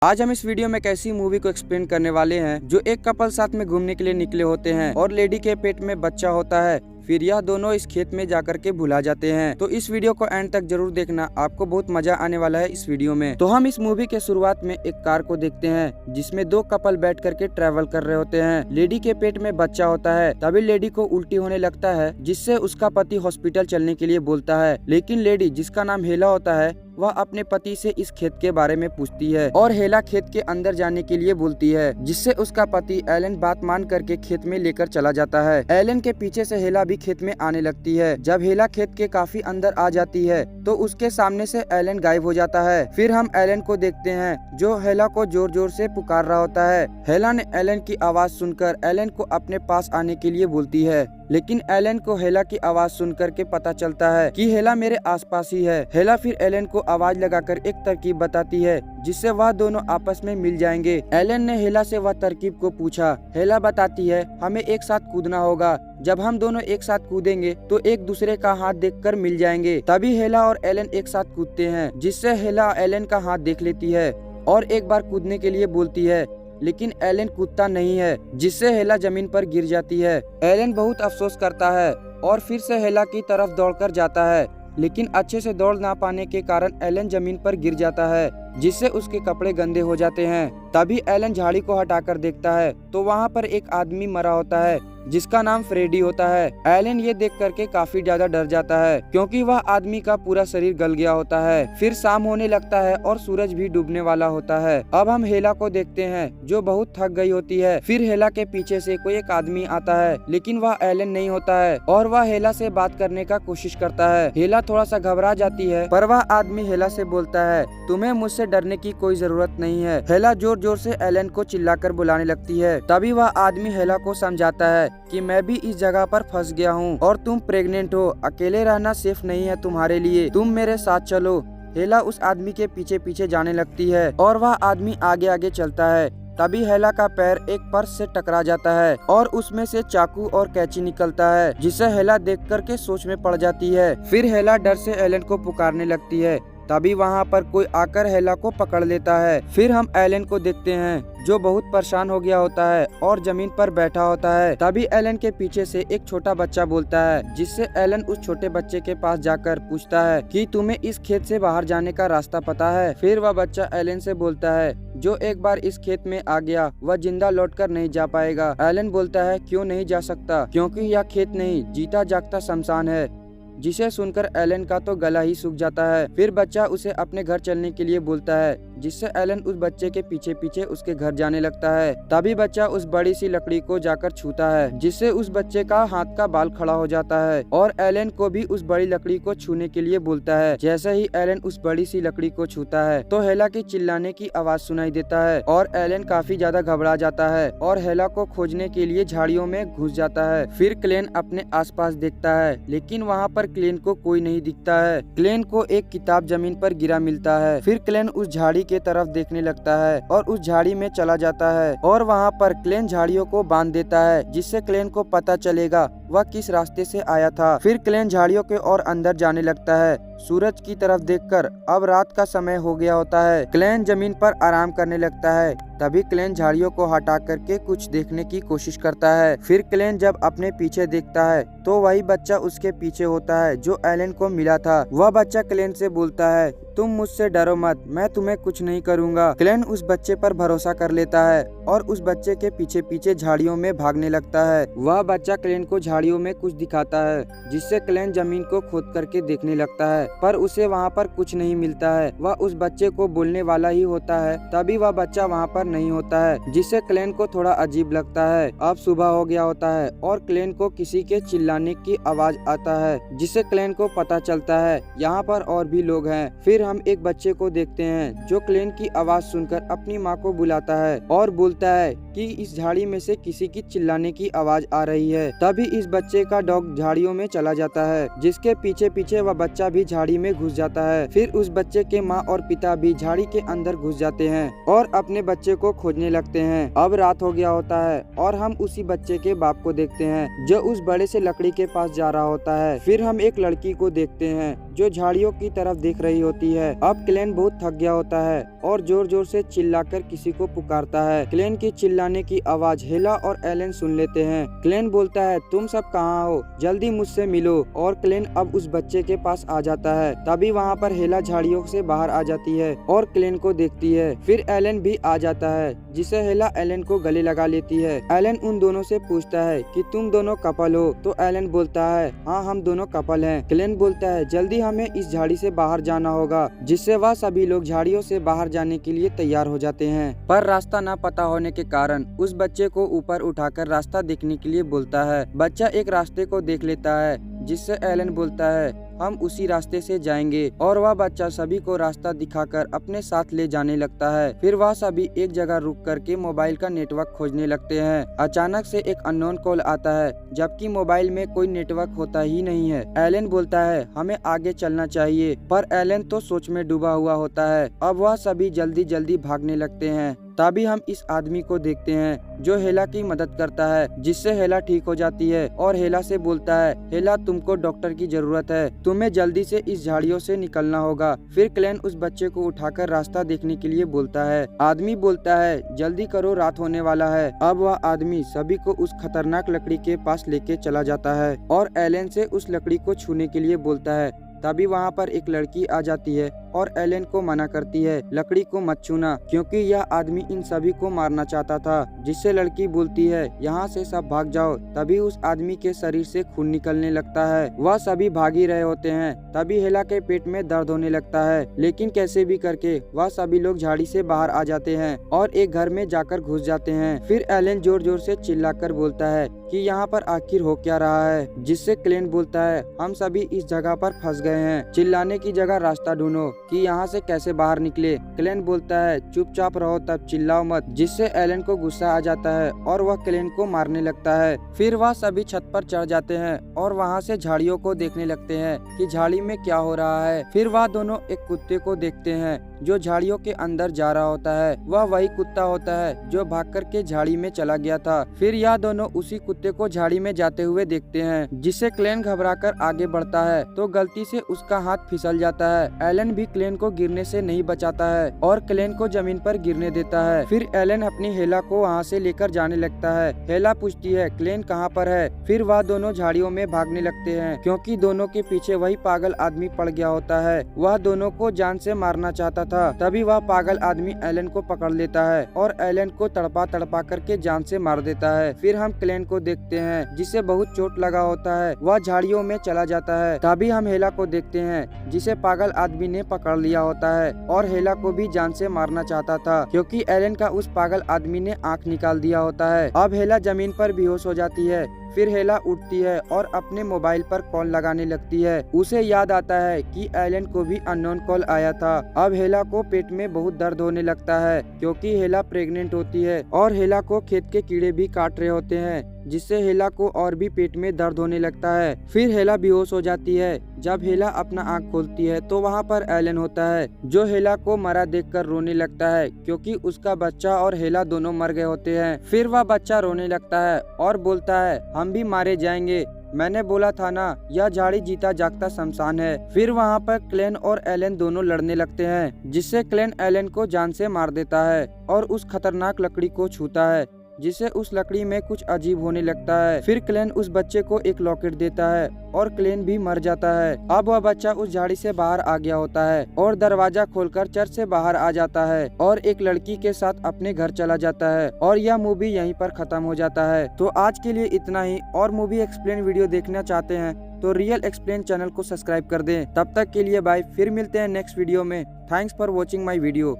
आज हम इस वीडियो में एक ऐसी मूवी को एक्सप्लेन करने वाले हैं जो एक कपल साथ में घूमने के लिए निकले होते हैं और लेडी के पेट में बच्चा होता है। फिर यह दोनों इस खेत में जाकर के भुला जाते हैं। तो इस वीडियो को एंड तक जरूर देखना, आपको बहुत मजा आने वाला है इस वीडियो में। तो हम इस मूवी के शुरुआत में एक कार को देखते हैं जिसमें दो कपल बैठ करके ट्रैवल कर रहे होते हैं। लेडी के पेट में बच्चा होता है, तभी लेडी को उल्टी होने लगता है जिससे उसका पति हॉस्पिटल चलने के लिए बोलता है। लेकिन लेडी, जिसका नाम हेला होता है, वह अपने पति से इस खेत के बारे में पूछती है और हेला खेत के अंदर जाने के लिए बोलती है, जिससे उसका पति एलन बात मान करके खेत में लेकर चला जाता है। एलन के पीछे से हेला भी खेत में आने लगती है। जब हेला खेत के काफी अंदर आ जाती है तो उसके सामने से एलन गायब हो जाता है। फिर हम एलन को देखते हैं जो हेला को जोर जोर से पुकार रहा होता है। हेला ने एलन की आवाज सुनकर एलन को अपने पास आने के लिए बोलती है, लेकिन एलन को हेला की आवाज सुनकर के पता चलता है कि हेला मेरे आसपास ही है। हेला फिर एलन को आवाज लगाकर एक तरकीब बताती है जिससे वह दोनों आपस में मिल जाएंगे। एलन ने हेला से वह तरकीब को पूछा। हेला बताती है, हमें एक साथ कूदना होगा। जब हम दोनों एक साथ कूदेंगे तो एक दूसरे का हाथ देखकर मिल जाएंगे। तभी हेला और एलन एक साथ कूदते हैं, जिससे हेला एलन का हाथ देख लेती है और एक बार कूदने के लिए बोलती है, लेकिन एलन कूदता नहीं है, जिससे हेला जमीन पर गिर जाती है। एलन बहुत अफसोस करता है और फिर से हेला की तरफ दौड़कर जाता है, लेकिन अच्छे से दौड़ ना पाने के कारण एलन जमीन पर गिर जाता है, जिससे उसके कपड़े गंदे हो जाते हैं। तभी एलन झाड़ी को हटाकर देखता है तो वहाँ पर एक आदमी मरा होता है जिसका नाम फ्रेडी होता है। एलन ये देख करके काफी ज्यादा डर जाता है क्योंकि वह आदमी का पूरा शरीर गल गया होता है। फिर शाम होने लगता है और सूरज भी डूबने वाला होता है। अब हम हेला को देखते हैं जो बहुत थक गई होती है। फिर हेला के पीछे से कोई एक आदमी आता है, लेकिन वह एलन नहीं होता है और वह हेला से बात करने का कोशिश करता है। हेला थोड़ा सा घबरा जाती है, पर वह आदमी हेला से बोलता है, तुम्हें मुझसे डरने की कोई जरूरत नहीं है। हेला जोर जोर से एलन को चिल्लाकर बुलाने लगती है। तभी वह आदमी हेला को समझाता है कि मैं भी इस जगह पर फंस गया हूँ और तुम प्रेग्नेंट हो, अकेले रहना सेफ नहीं है तुम्हारे लिए, तुम मेरे साथ चलो। हेला उस आदमी के पीछे पीछे जाने लगती है और वह आदमी आगे आगे चलता है। तभी हेला का पैर एक पर्स से टकरा जाता है और उसमें से चाकू और कैंची निकलता है, जिसे हेला देख कर के सोच में पड़ जाती है। फिर हेला डर से एलन को पुकारने लगती है। तभी वहाँ पर कोई आकर हेला को पकड़ लेता है। फिर हम एलन को देखते हैं जो बहुत परेशान हो गया होता है और जमीन पर बैठा होता है। तभी एलन के पीछे से एक छोटा बच्चा बोलता है, जिससे एलन उस छोटे बच्चे के पास जाकर पूछता है कि तुम्हें इस खेत से बाहर जाने का रास्ता पता है। फिर वह बच्चा एलन से बोलता है, जो एक बार इस खेत में आ गया वह जिंदा लौटकर नहीं जा पाएगा। एलन बोलता है, क्यों नहीं जा सकता? क्योंकि यह खेत नहीं, जीता जागता शमशान है। जिसे सुनकर एलन का तो गला ही सूख जाता है। फिर बच्चा उसे अपने घर चलने के लिए बोलता है, जिससे एलन उस बच्चे के पीछे पीछे उसके घर जाने लगता है। तभी बच्चा उस बड़ी सी लकड़ी को जाकर छूता है, जिससे उस बच्चे का हाथ का बाल खड़ा हो जाता है और एलन को भी उस बड़ी लकड़ी को छूने के लिए बोलता है। जैसे ही एलन उस बड़ी सी लकड़ी को छूता है तो हेला के चिल्लाने की आवाज सुनाई देता है और एलन काफी ज्यादा घबरा जाता है और हेला को खोजने के लिए झाड़ियों में घुस जाता है। फिर क्लेन अपने आसपास देखता है, लेकिन वहाँ पर क्लेन को कोई नहीं दिखता है। क्लेन को एक किताब जमीन पर गिरा मिलता है। फिर क्लेन उस झाड़ी के तरफ देखने लगता है और उस झाड़ी में चला जाता है और वहाँ पर क्लेन झाड़ियों को बांध देता है, जिससे क्लेन को पता चलेगा वह किस रास्ते से आया था। फिर क्लेन झाड़ियों के और अंदर जाने लगता है। सूरज की तरफ देखकर अब रात का समय हो गया होता है। क्लेन जमीन पर आराम करने लगता है। तभी क्लेन झाड़ियों को हटा करके कुछ देखने की कोशिश करता है। फिर क्लेन जब अपने पीछे देखता है तो वही बच्चा उसके पीछे होता है जो एलन को मिला था। वह बच्चा क्लेन से बोलता है, तुम मुझसे डरो मत, मैं तुम्हें कुछ नहीं करूँगा। क्लेन उस बच्चे पर भरोसा कर लेता है और उस बच्चे के पीछे पीछे झाड़ियों में भागने लगता है। वह बच्चा क्लेन को झाड़ियों में कुछ दिखाता है, जिससे क्लेन जमीन को खोद करके देखने लगता है, पर उसे वहाँ पर कुछ नहीं मिलता है। वह उस बच्चे को बोलने वाला ही होता है। तभी वह बच्चा वहाँ पर नहीं होता है, जिससे क्लेन को थोड़ा अजीब लगता है। अब सुबह हो गया होता है और क्लेन को किसी के चिल्लाने की आवाज आता है, जिससे क्लेन को पता चलता है यहाँ पर और भी लोग हैं। फिर हम एक बच्चे को देखते हैं जो क्लेन की आवाज सुनकर अपनी माँ को बुलाता है और बोलता है कि इस झाड़ी में से किसी की चिल्लाने की आवाज आ रही है। तभी इस बच्चे का डॉग झाड़ियों में चला जाता है, जिसके पीछे पीछे वह बच्चा भी झाड़ी में घुस जाता है। फिर उस बच्चे के माँ और पिता भी झाड़ी के अंदर घुस जाते हैं और अपने बच्चे को खोजने लगते हैं। अब रात हो गया होता है और हम उसी बच्चे के बाप को देखते हैं जो उस बड़े से लकड़ी के पास जा रहा होता है। फिर हम एक लड़की को देखते हैं जो झाड़ियों की तरफ देख रही होती है। अब क्लेन बहुत थक गया होता है और जोर जोर से चिल्लाकर किसी को पुकारता है। क्लेन की चिल्लाने की आवाज हेला और एलन सुन लेते हैं। क्लेन बोलता है, तुम सब कहाँ हो, जल्दी मुझसे मिलो। और क्लेन अब उस बच्चे के पास आ जाता है। तभी वहाँ पर हेला झाड़ियों से बाहर आ जाती है और क्लेन को देखती है। फिर एलन भी आ जाता है, जिसे हेला एलन को गले लगा लेती है। एलन उन दोनों से पूछता है कि तुम दोनों कपल हो, तो एलन बोलता है, हाँ हम दोनों कपल हैं। क्लेन बोलता है, जल्दी हमें इस झाड़ी से बाहर जाना होगा, जिससे वह सभी लोग झाड़ियों से बाहर जाने के लिए तैयार हो जाते हैं। पर रास्ता न पता होने के कारण उस बच्चे को ऊपर उठाकर रास्ता देखने के लिए बोलता है। बच्चा एक रास्ते को देख लेता है, जिससे एलन बोलता है, हम उसी रास्ते से जाएंगे। और वह बच्चा सभी को रास्ता दिखाकर अपने साथ ले जाने लगता है। फिर वह सभी एक जगह रुक करके मोबाइल का नेटवर्क खोजने लगते हैं। अचानक से एक अननोन कॉल आता है, जबकि मोबाइल में कोई नेटवर्क होता ही नहीं है। एलन बोलता है, हमें आगे चलना चाहिए, पर एलन तो सोच में डूबा हुआ होता है। अब वह सभी जल्दी जल्दी भागने लगते हैं। तभी हम इस आदमी को देखते हैं जो हेला की मदद करता है, जिससे हेला ठीक हो जाती है और हेला से बोलता है, हेला तुमको डॉक्टर की जरूरत है, तुम्हें जल्दी से इस झाड़ियों से निकलना होगा। फिर क्लेन उस बच्चे को उठाकर रास्ता देखने के लिए बोलता है। आदमी बोलता है, जल्दी करो, रात होने वाला है। अब वह आदमी सभी को उस खतरनाक लकड़ी के पास लेके चला जाता है और एलन से उस लकड़ी को छूने के लिए बोलता है। तभी वहाँ पर एक लड़की आ जाती है और एलन को मना करती है, लकड़ी को मत छूना, क्योंकि यह आदमी इन सभी को मारना चाहता था। जिससे लड़की बोलती है, यहाँ से सब भाग जाओ। तभी उस आदमी के शरीर से खून निकलने लगता है। वह सभी भाग ही रहे होते हैं। तभी हेला के पेट में दर्द होने लगता है, लेकिन कैसे भी करके वह सभी लोग झाड़ी से बाहर आ जाते हैं और एक घर में जाकर घुस जाते हैं। फिर एलन जोर जोर से चिल्लाकर बोलता है कि यहाँ पर आखिर हो क्या रहा है, जिससे क्लेन बोलता है, हम सभी इस जगह पर फंस गए हैं, चिल्लाने की जगह रास्ता ढूंढो कि यहाँ से कैसे बाहर निकले। क्लेन बोलता है, चुपचाप रहो, तब चिल्लाओ मत, जिससे एलन को गुस्सा आ जाता है और वह क्लेन को मारने लगता है। फिर वह सभी छत पर चढ़ जाते हैं और वहाँ से झाड़ियों को देखने लगते हैं कि झाड़ी में क्या हो रहा है। फिर वह दोनों एक कुत्ते को देखते हैं जो झाड़ियों के अंदर जा रहा होता है। वह वही कुत्ता होता है जो भाग करके झाड़ी में चला गया था। फिर यह दोनों उसी कुत्ते को झाड़ी में जाते हुए देखते हैं, जिससे क्लेन घबराकर आगे बढ़ता है तो गलती से उसका हाथ फिसल जाता है। एलन भी क्लेन को गिरने से नहीं बचाता है और क्लेन को जमीन पर गिरने देता है। फिर एलन अपनी हेला को वहाँ से लेकर जाने लगता है। हेला पूछती है, क्लेन कहाँ पर है? फिर वह दोनों झाड़ियों में भागने लगते हैं, क्योंकि दोनों के पीछे वही पागल आदमी पड़ गया होता है। वह दोनों को जान से मारना चाहता था। तभी वह पागल आदमी एलन को पकड़ लेता है और एलन को तड़पा तड़पा करके जान से मार देता है। फिर हम क्लेन को देखते हैं, जिसे बहुत चोट लगा होता है। वह झाड़ियों में चला जाता है। तभी हम हेला को देखते हैं, जिसे पागल आदमी ने पकड़ लिया होता है और हेला को भी जान से मारना चाहता था, क्योंकि एलन का उस पागल आदमी ने आंख निकाल दिया होता है। अब हेला जमीन पर बेहोश हो जाती है। फिर हेला उठती है और अपने मोबाइल पर कॉल लगाने लगती है। उसे याद आता है कि एलन को भी अननोन कॉल आया था। अब हेला को पेट में बहुत दर्द होने लगता है, क्योंकि हेला प्रेग्नेंट होती है और हेला को खेत के कीड़े भी काट रहे होते हैं, जिससे हेला को और भी पेट में दर्द होने लगता है। फिर हेला बेहोश हो जाती है। जब हेला अपना आंख खोलती है तो वहाँ पर एलन होता है, जो हेला को मरा देखकर रोने लगता है, क्योंकि उसका बच्चा और हेला दोनों मर गए होते हैं। फिर वह बच्चा रोने लगता है और बोलता है, हम भी मारे जाएंगे, मैंने बोला था ना, यह झाड़ी जीता जागता शमशान है। फिर वहाँ पर क्लेन और एलन दोनों लड़ने लगते हैं, जिससे क्लेन एलन को जान से मार देता है और उस खतरनाक लकड़ी को छूता है, जिससे उस लकड़ी में कुछ अजीब होने लगता है। फिर क्लेन उस बच्चे को एक लॉकेट देता है और क्लेन भी मर जाता है। अब वह बच्चा उस झाड़ी से बाहर आ गया होता है और दरवाजा खोलकर चर्च से बाहर आ जाता है और एक लड़की के साथ अपने घर चला जाता है। और यह मूवी यहीं पर खत्म हो जाता है। तो आज के लिए इतना ही। और मूवी एक्सप्लेन वीडियो देखना चाहते हैं तो रियल एक्सप्लेन चैनल को सब्सक्राइब कर दें। तब तक के लिए बाय। फिर मिलते हैं नेक्स्ट वीडियो में। Thanks for watching my video.